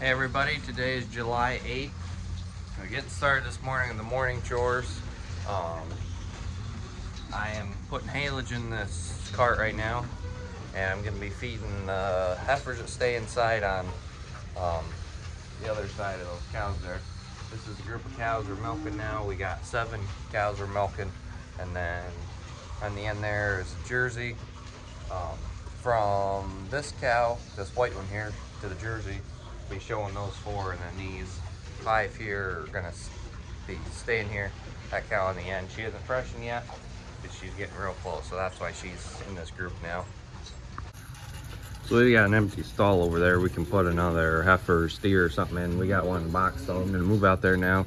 Hey everybody, today is July 8th. We're getting started this morning in the morning chores. I am putting haylage in this cart right now, and I'm going to be feeding the heifers that stay inside on the other side of those cows there. This is a group of cows we're milking now. We got 7 cows we're milking, and then on the end there is a Jersey. From this cow, this white one here, to the Jersey, be showing those 4, and then these 5 here are gonna be staying here. That cow on the end, she isn't freshened yet, but she's getting real close, so that's why she's in this group now. So we got an empty stall over there. We can put another heifer or steer or something in. We got one box, so I'm gonna move out there now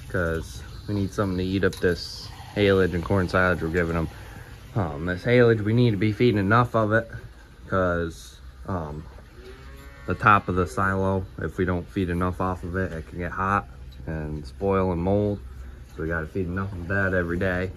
because we need something to eat up this haylage and corn silage we're giving them. This haylage, we need to be feeding enough of it because the top of the silo, if we don't feed enough off of it, it can get hot and spoil and mold. So we got to feed enough of that every day.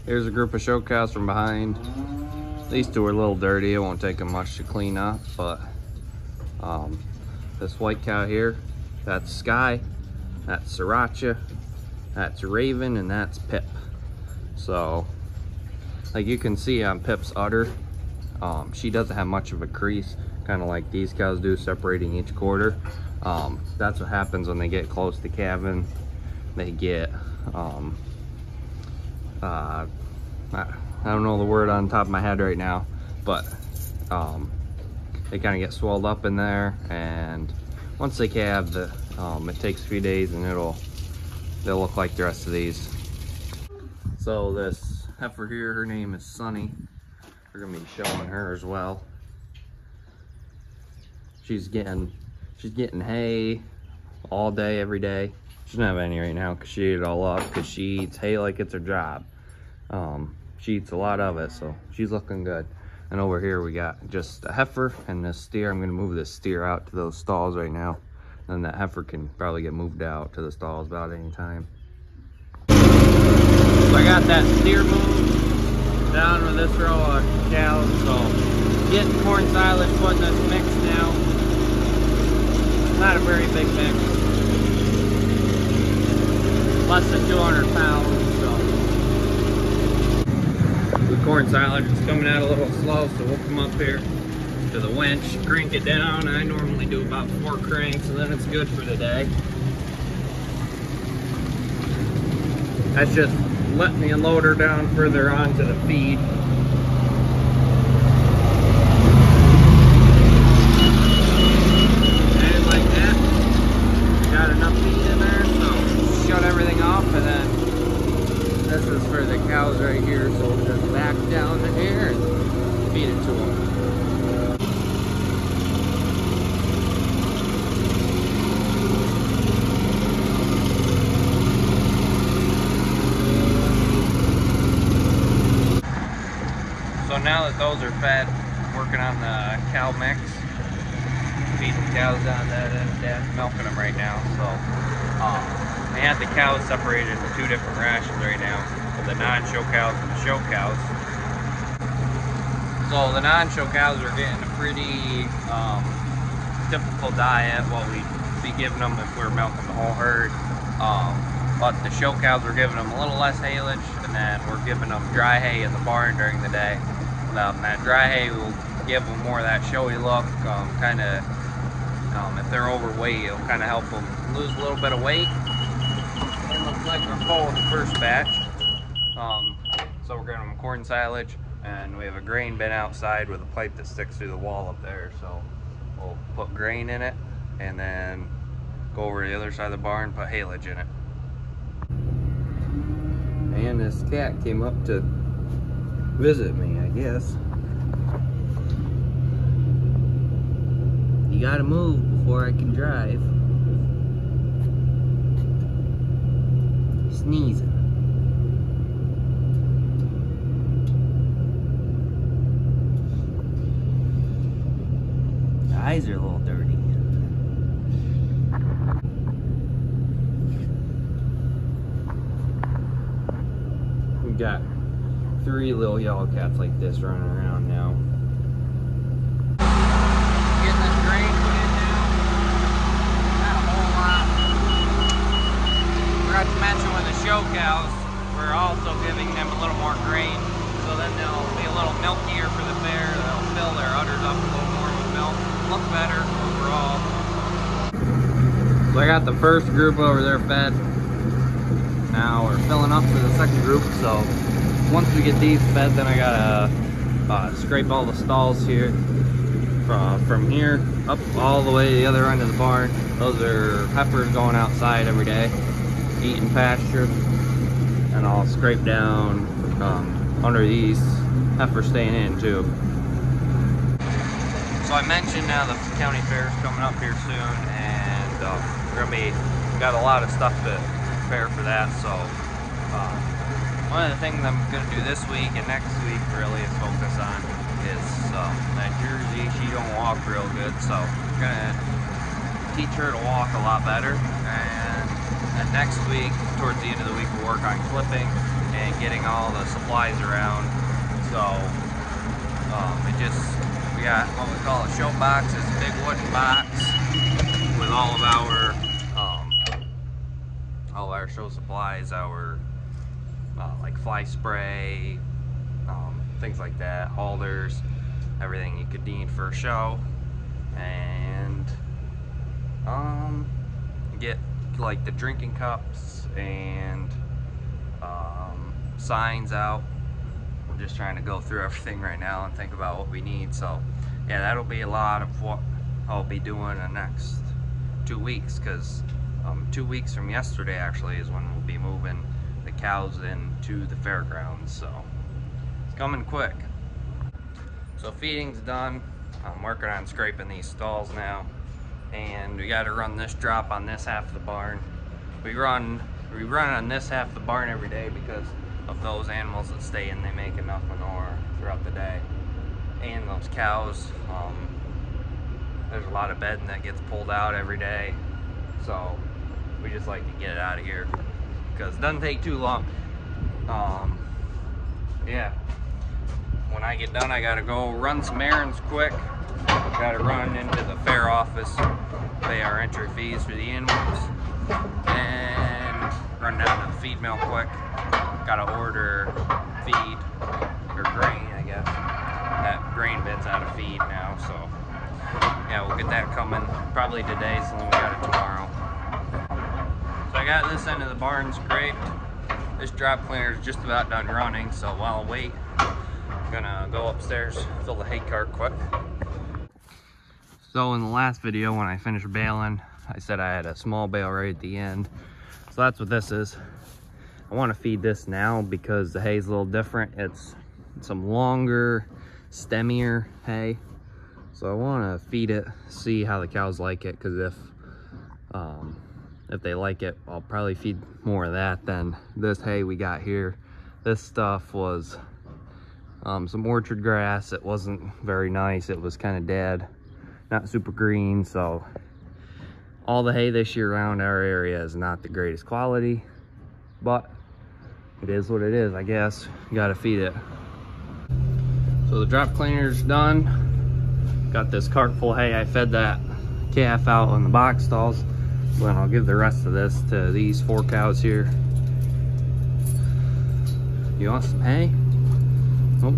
Here's a group of show cows from behind. These 2 are a little dirty. It won't take them much to clean up, but this white cow here, that's Sky, that's Sriracha, that's Raven, and that's Pip. So like you can see on Pip's udder, she doesn't have much of a crease, kind of like these cows do, separating each quarter. That's what happens when they get close to calving. They get I don't know the word on top of my head right now, but they kind of get swelled up in there, and once they calve, it takes a few days and they'll look like the rest of these. So this heifer here, her name is Sunny. We're gonna be showing her as well. She's getting hay all day, every day. She doesn't have any right now because she ate it all up, because she eats hay like it's her job. She eats a lot of it, so she's looking good. And over here we got just a heifer and this steer. I'm gonna move this steer out to those stalls right now. Then that heifer can probably get moved out to the stalls about any time. So I got that steer moved down with this row of cows, so getting corn silage, putting this mix now. Not a very big mix, less than 200 pounds. So the corn silage is coming out a little slow, so we'll come up here to the winch, crank it down. I normally do about 4 cranks, and then it's good for the day. That's just letting the unloader down further onto the feed. And like that, got enough feed in there, so shut everything off, and then this is for the cows right here, so we'll just back down to here and feed it to them. So now that those are fed, working on the cow mix, feeding cows down that end, Dad's milking them right now. So they had the cows separated into 2 different rations right now, the non-show cows and the show cows. So the non-show cows are getting a pretty typical diet, what we'd be giving them if we were milking the whole herd. But the show cows, we're giving them a little less haylage, and then we're giving them dry hay in the barn during the day. That dry hay will give them more of that showy look, if they're overweight, it'll kind of help them lose a little bit of weight. It looks like we're full with the first batch. So we're giving them corn silage, and we have a grain bin outside with a pipe that sticks through the wall up there. So we'll put grain in it, and then go over to the other side of the barn, put haylage in it. And this cat came up to visit me, I guess. You gotta move before I can drive. Sneezing. The eyes are a little dirty. We got 3 little yellow cats like this running around now. Getting this grain better overall. So I got the first group over there fed. Now we're filling up for the second group. So once we get these fed, then I gotta scrape all the stalls here. From here up all the way to the other end of the barn. Those are heifers going outside every day, eating pasture. And I'll scrape down under these heifers staying in too. So I mentioned now the county fair is coming up here soon, and we got a lot of stuff to prepare for that. So one of the things I'm going to do this week and next week really is focus on is that Jersey. She don't walk real good, so I'm going to teach her to walk a lot better. And next week, towards the end of the week, we'll work on clipping and getting all the supplies around. So we got what we call a show box. It's a big wooden box with all of our show supplies, our like fly spray, things like that, holders, everything you could need for a show, and get like the drinking cups and signs out. I'm just trying to go through everything right now and think about what we need. So yeah, that'll be a lot of what I'll be doing the next 2 weeks, because 2 weeks from yesterday actually is when we'll be moving the cows into the fairgrounds. So it's coming quick. So feeding's done. I'm working on scraping these stalls now, and we got to run this drop on this half of the barn. We run on this half of the barn every day because of those animals that stay in. They make enough manure throughout the day, and those cows, there's a lot of bedding that gets pulled out every day, so we just like to get it out of here because it doesn't take too long. Yeah, when I get done, I gotta go run some errands quick. Gotta run into the fair office, pay our entry fees for the animals, and run down to the feed mill quick. Gotta order feed, or grain, I guess. That grain bin's out of feed now, so yeah, we'll get that coming probably today, so then we got it tomorrow. So I got this end of the barn scraped. This drop cleaner is just about done running, so while I wait, I'm gonna go upstairs, fill the hay cart quick. So in the last video, when I finished baling, I said I had a small bale right at the end. So that's what this is. I want to feed this now because the hay's a little different. It's some longer, stemmier hay. So I want to feed it, see how the cows like it, because if they like it, I'll probably feed more of that than this hay we got here. This stuff was some orchard grass. It wasn't very nice. It was kind of dead, not super green. So all the hay this year around our area is not the greatest quality, but it is what it is, I guess. You gotta feed it. So the drop cleaner's done. Got this cart full of hay. I fed that calf out on the box stalls. Then I'll give the rest of this to these 4 cows here. You want some hay? Oh.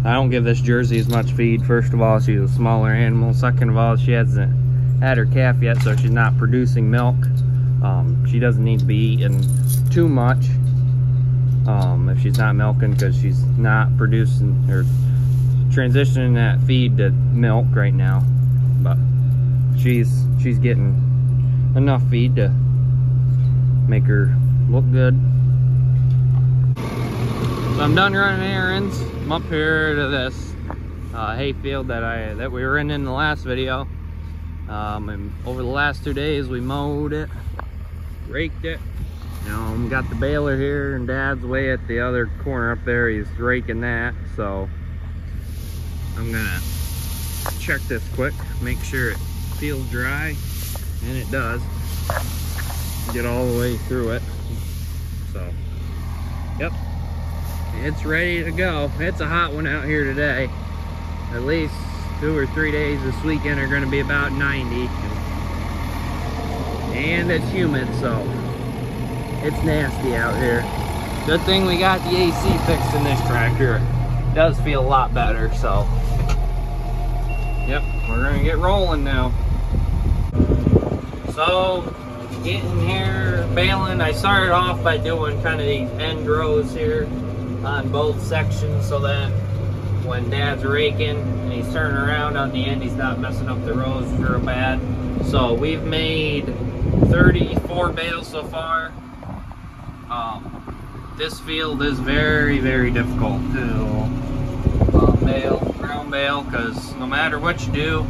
I don't give this Jersey as much feed. First of all, she's a smaller animal. Second of all, she hasn't had her calf yet, so she's not producing milk. She doesn't need to be eating too much if she's not milking, because she's not producing or transitioning that feed to milk right now. But she's getting enough feed to make her look good. So I'm done running errands. I'm up here to this hay field that we were in the last video. And over the last 2 days we mowed it, raked it. Now we got the baler here, and Dad's way at the other corner up there. He's raking that, so I'm gonna check this quick, make sure it feels dry, and it does. Get all the way through it. So, yep, it's ready to go. It's a hot one out here today. At least 2 or 3 days this weekend are gonna be about 90. And it's humid, so it's nasty out here. Good thing we got the AC fixed in this tractor. It does feel a lot better, so Yep, we're gonna get rolling now. So, getting here, baling. I started off by doing kind of these end rows here on both sections so that when Dad's raking and he's turning around on the end, he's not messing up the rows real bad. So we've made 34 bales so far. This field is very, very difficult to ground bale, because no matter what you do, you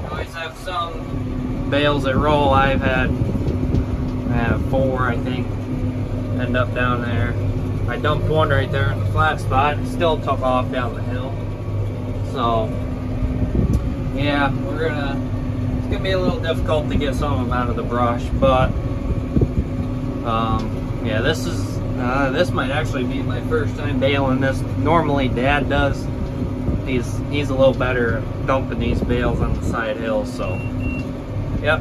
always have some bales that roll. I have 4, I think, end up down there. I dumped one right there in the flat spot. It still took off down the hill. So yeah, it's gonna be a little difficult to get some of them out of the brush, but yeah, this might actually be my first time baling this. Normally Dad does. He's a little better at dumping these bales on the side hills, so yep,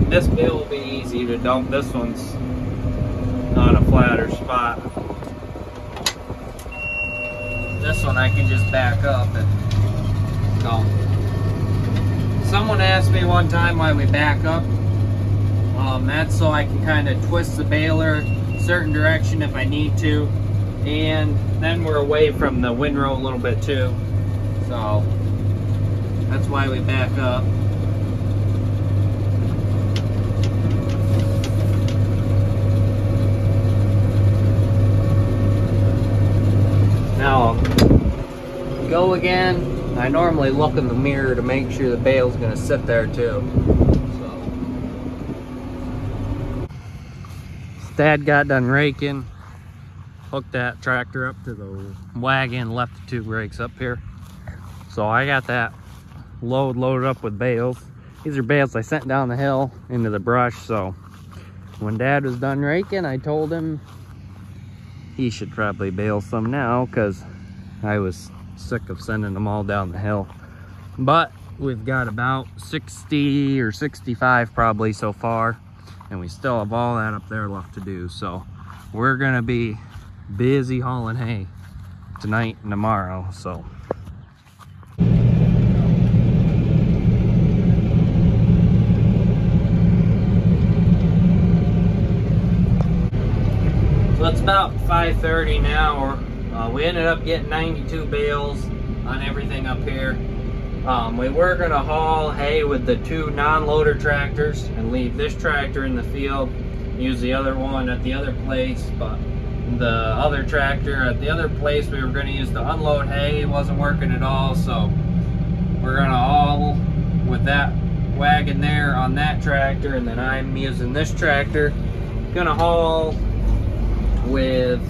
this bale will be easy to dump. This one's on a flatter spot. This one I can just back up and dump. Someone asked me one time why we back up. That's so I can kind of twist the baler a certain direction if I need to, and then we're away from the windrow a little bit too. So that's why we back up. Now, go again. I normally look in the mirror to make sure the bale's gonna sit there too. So, Dad got done raking, hooked that tractor up to the wagon, left the 2 brakes up here. So I got that loaded up with bales. These are bales I sent down the hill into the brush. So when Dad was done raking, I told him he should probably bale some now, because I was sick of sending them all down the hill. But we've got about 60 or 65 probably so far, and we still have all that up there left to do. So we're gonna be busy hauling hay tonight and tomorrow. So it's about 5:30 now. We ended up getting 92 bales on everything up here. We were gonna haul hay with the 2 non-loader tractors and leave this tractor in the field, use the other one at the other place, but the other tractor at the other place we were gonna use to unload hay. It wasn't working at all, so we're gonna haul with that wagon there on that tractor, and then I'm using this tractor. Gonna haul with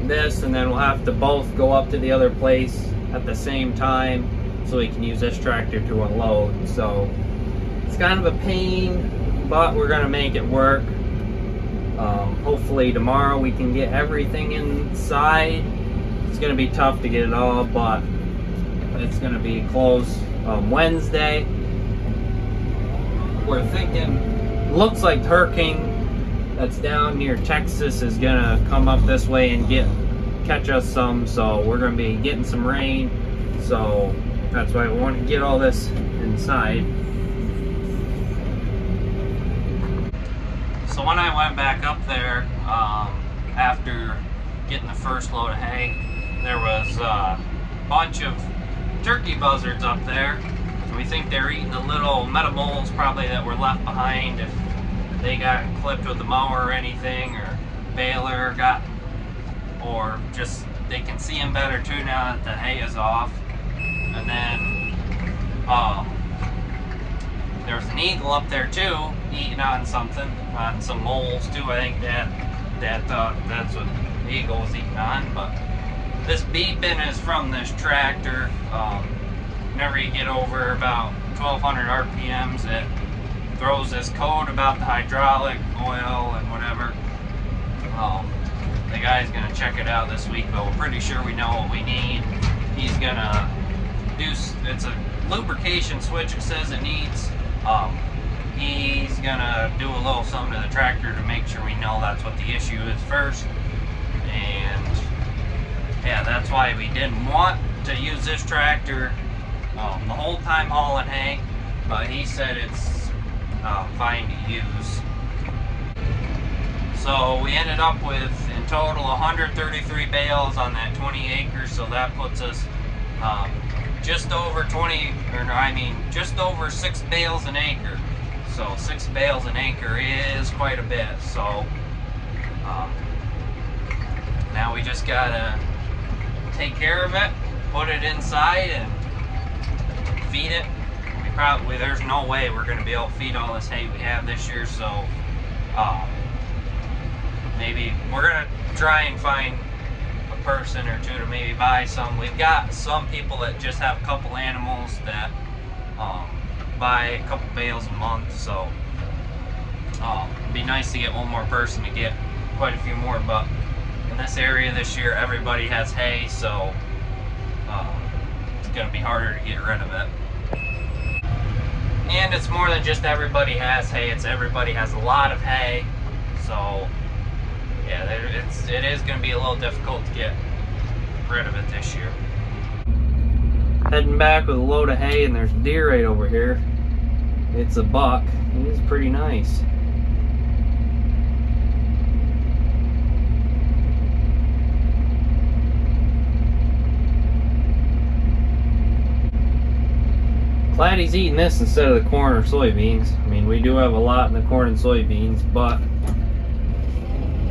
this, and then we'll have to both go up to the other place at the same time so we can use this tractor to unload. So it's kind of a pain, but we're gonna make it work. Hopefully tomorrow we can get everything inside. It's gonna be tough to get it all, but it's gonna be close. Wednesday, we're thinking, looks like hurricane that's down near Texas is gonna come up this way and catch us some, so we're gonna be getting some rain. So that's why we want to get all this inside. So when I went back up there after getting the first load of hay, there was a bunch of turkey buzzards up there. We think they're eating the little metamoles probably that were left behind if they got clipped with the mower or anything, or baler got, or just they can see them better too now that the hay is off. And then there's an eagle up there too, eating on something, on some moles too. I think Dad thought that's what the eagle was eating on. But this beeping is from this tractor. Whenever you get over about 1200 RPMs, it throws this code about the hydraulic oil and whatever. The guy's gonna check it out this week, but we're pretty sure we know what we need. He's gonna do, it's a lubrication switch it says it needs. He's gonna do a little something to the tractor to make sure we know that's what the issue is first. And yeah, that's why we didn't want to use this tractor the whole time hauling hay, but he said it's fine to use. So we ended up with, in total, 133 bales on that 20 acres, so that puts us just over just over 6 bales an acre. So 6 bales an acre is quite a bit. So now we just gotta take care of it, put it inside, and feed it. There's no way we're gonna be able to feed all this hay we have this year, so maybe we're gonna try and find a person or two to maybe buy some. We've got some people that just have a couple animals that buy a couple bales a month, so it'd be nice to get one more person to get quite a few more, but in this area this year everybody has hay, so it's gonna be harder to get rid of it. And it's more than just everybody has hay, it's everybody has a lot of hay, so yeah, it is going to be a little difficult to get rid of it this year. Heading back with a load of hay, and there's deer right over here. It's a buck. It is pretty nice. Glad he's eating this instead of the corn or soybeans. I mean, we do have a lot in the corn and soybeans, but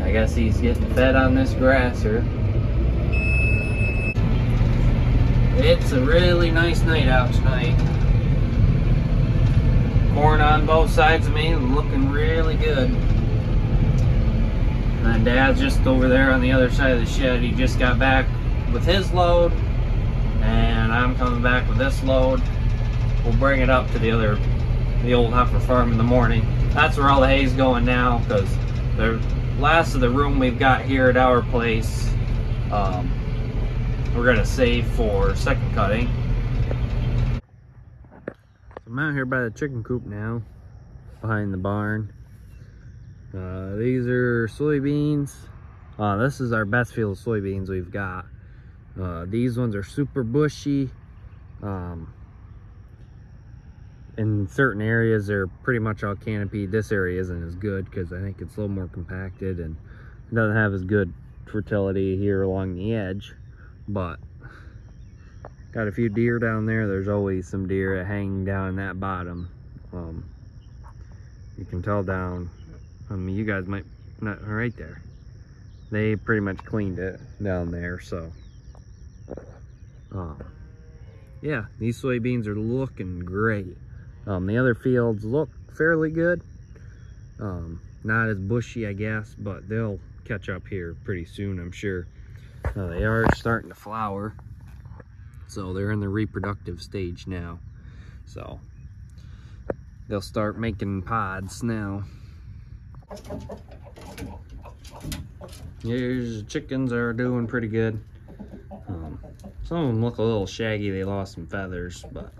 I guess he's getting fed on this grass here. It's a really nice night out tonight. Corn on both sides of me, looking really good. And Dad's just over there on the other side of the shed. He just got back with his load, and I'm coming back with this load. We'll bring it up to the old heifer farm in the morning. That's where all the hay's going now, because the last of the room we've got here at our place, we're gonna save for second cutting. So I'm out here by the chicken coop now, behind the barn. These are soybeans. This is our best field of soybeans we've got. These ones are super bushy. In certain areas they're pretty much all canopied. This area isn't as good because I think it's a little more compacted and it doesn't have as good fertility here along the edge, but got a few deer down there. There's always some deer hanging down in that bottom. You can tell down, I mean, you guys might not, right there, they pretty much cleaned it down there. So yeah, these soybeans are looking great. The other fields look fairly good. Not as bushy, I guess, but they'll catch up here pretty soon, I'm sure. They are starting to flower, so they're in the reproductive stage now. So they'll start making pods now. Here's the chickens are doing pretty good. Some of them look a little shaggy. They lost some feathers, but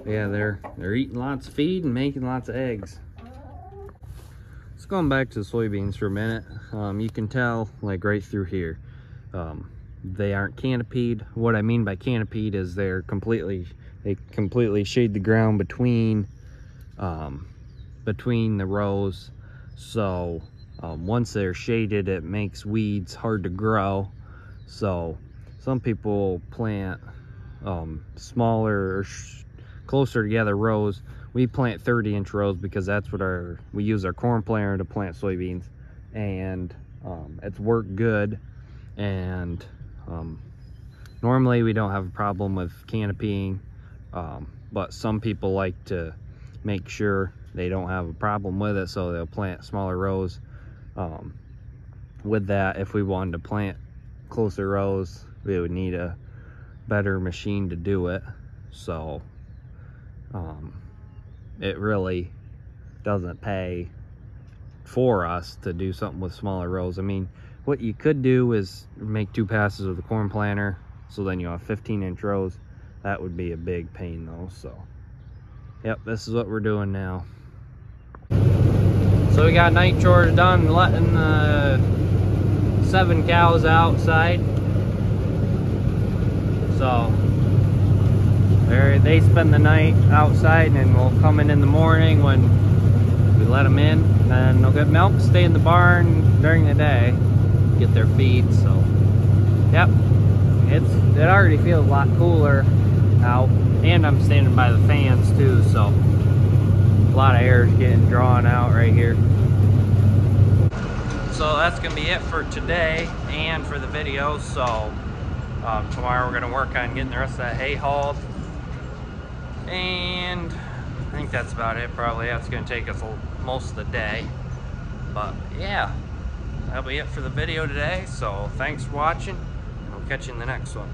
yeah, they're eating lots of feed and making lots of eggs. Let's go back to the soybeans for a minute. You can tell, like right through here, they aren't canopied. What I mean by canopied is they completely shade the ground between the rows. So once they're shaded, it makes weeds hard to grow. So some people plant smaller or closer together rows. We plant 30-inch rows because that's what we use our corn planter to plant soybeans, and it's worked good. And normally we don't have a problem with canopying, but some people like to make sure they don't have a problem with it, so they'll plant smaller rows. With that, if we wanted to plant closer rows, we would need a better machine to do it. So it really doesn't pay for us to do something with smaller rows. I mean, what you could do is make 2 passes of the corn planter, so then you have 15-inch rows. That would be a big pain though. So yep, this is what we're doing now. So we got night chores done, letting the 7 cows outside. So there they spend the night outside, and then we'll come in the morning when we let them in, and they'll get milk, stay in the barn during the day, get their feed. So yep, it already feels a lot cooler out, and I'm standing by the fans too, so a lot of air is getting drawn out right here. So that's gonna be it for today and for the video. So tomorrow we're gonna work on getting the rest of that hay hauled, and I think that's about it. Probably that's gonna take us most of the day, but yeah, that'll be it for the video today. So thanks for watching. I'll catch you in the next one.